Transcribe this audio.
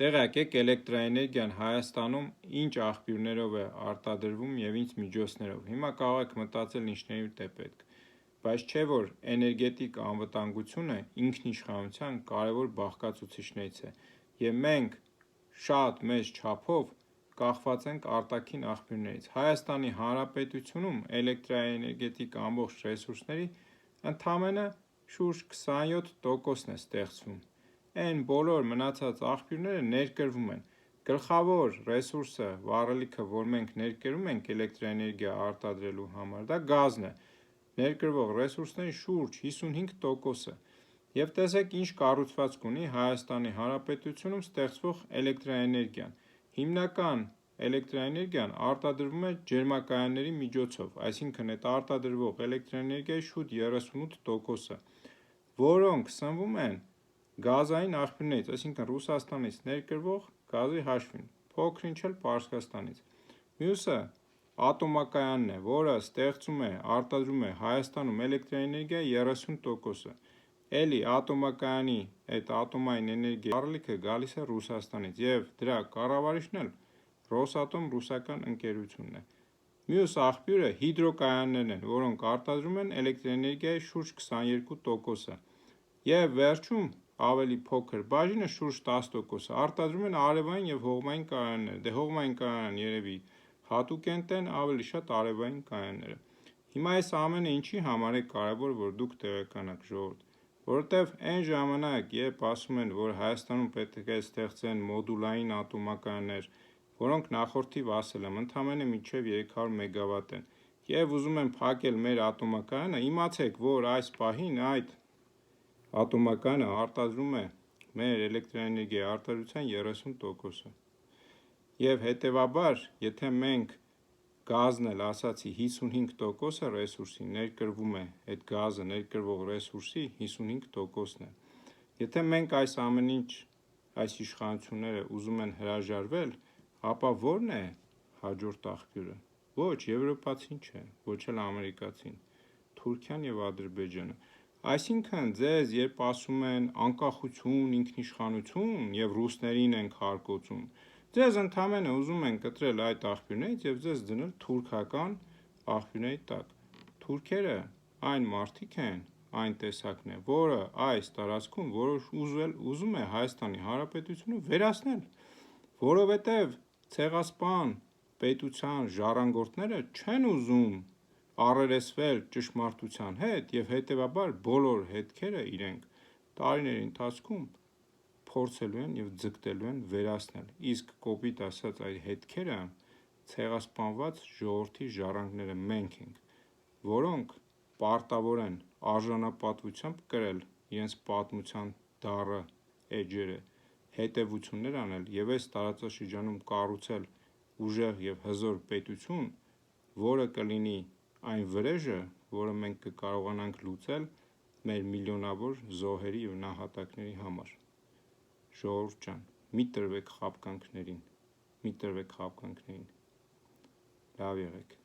Տեղյակ եք էլեկտրաէներգիան Հայաստանում ինչ աղբյուրներով է արտադրվում և ինչ միջոցներով։ Հիմա կարող եք մտածել ինչների է պետք, բայց չէ որ էներգետիկ անվտանգությունը ինքնիշխանության կարևոր բաղկացուցիչներից է, և մենք շատ մեծ չափով կախված ենք արտաքին աղբյուրներից։ Հայաստանի Հանրապետությունում էլեկտրաէներգետիկ ամբողջ ռեսուրսների ընդամենը շուրջ 27%-ն է ստեղծվում։ Այն բոլոր մնացած աղբյուրները ներկրվում են։ Գլխավոր ռեսուրսը, վառելիքը, որ մենք ներկրում ենք էլեկտրաէներգիա արտադրելու համար, դա գազն է։ Ներկրվող ռեսուրսների շուրջ 55%-ը։ Եվ տեսեք ինչ կառուցվածք ունի Հայաստանի Հանրապետությունում ստեղծվող էլեկտրաէներգիան։ Հիմնական էլեկտրաէներգիան արտադրվում է ջերմակայանների միջոցով, այսինքն այդ արտադրվող էլեկտրաէներգիայի շուրջ 38%-ը, որոնք սնվում են գազային աղբյուրներից, այսինքն Ռուսաստանից ներկրվող գազի հաշվին, փոքր-ինչ էլ Պարսկաստանից։ Մյուսը ատոմակայանն է, որը ստեղծում է, արտադրում է Հայաստանում էլեկտրաէներգիայի 30%-ը։ Էլի ատոմակայանի այդ ատոմային էներգիայի վառելիքը գալիս է Ռուսաստանից և դրա կառավարիչն էլ Ռոսատոմ ռուսական ընկերությունն է։ Մյուս աղբյուրը հիդրոկայաններն են, որոնք արտադրում են էլեկտրաէներգիայի շուրջ 22%-ը։ Եվ վերջում ավելի փոքր բաժինը շուրջ 10%-ը արտադրում են արևային և հողմային կայանները։ Դե հողմային կայանները երևի հատուկ են, ավելի շատ արևային կայանները։ Հիմա այս ամենը ինչի համար է կարևոր, որ դուք տեղեկանաք, ժողովուրդ, որովհետև այն ժամանակ, երբ ասում են, որ Հայաստանում պետք է ստեղծեն մոդուլային ատոմակայաններ, որոնք նախորդիվ ասել եմ, ընդամենը մինչև 300 մեգավատ են, և ուզում են փակել մեր ատոմակայանը, իմացեք, որ այս պահին այդ ատոմակայանը արտադրում է մեր էլեկտրաէներգիայի արտադրության 30%-ը։ Եվ հետևաբար, եթե մենք գազն էլ ասացի 55%-ը ռեսուրսի ներկրվում է, այդ գազը ներկրվող ռեսուրսի 55%-ն է։ Եթե մենք այս ամեն ինչ, այս իշխանությունները ուզում են հրաժարվել, ապա ո՞րն է հաջորդ աղբյուրը։ Ոչ, եվրոպացին չէ, ոչ էլ ամերիկացին, Թուրքիան և Ադրբեջանը։ Այսինքն ձեզ երբ ասում են անկախություն, ինքնիշխանություն և ռուսներին ենք հարկոցում, ձեզ ընդամենը ուզում են կտրել այդ աղբյուրներից և ձեզ դնել թուրքական աղբյուրների տակ։ Թուրքերը այն մարդիկ են, այն տեսակն է, որը այս տարածքում ուզում է Հայաստանի Հանրապետությունը վերացնել, որովհետև ցեղասպան պետության ժառանգորդները չեն ուզում առերեսվել ճշմարտության հետ և հետևաբար բոլոր հետքերը իրենք տարիների ընթացքում փորձելու են և ձգտելու են վերացնել, իսկ կոպիտ ասած այդ հետքերը ցեղասպանված ժողովրդի ժառանգները մենք ենք, որոնք պարտավոր են արժանապատվությամբ կրել իրենց պատմության դառը էջերը, հետևություններ անել և այս տարածաշրջանում կառուցել ուժեղ և հզոր պետություն, որը կլինի այն վրեժը, որը մենք կկարողանանք լուծել մեր միլիոնավոր զոհերի և նահատակների համար։ Ժողովուրդ ջան, մի տրվեք խաբկանքներին, լավ եղեք։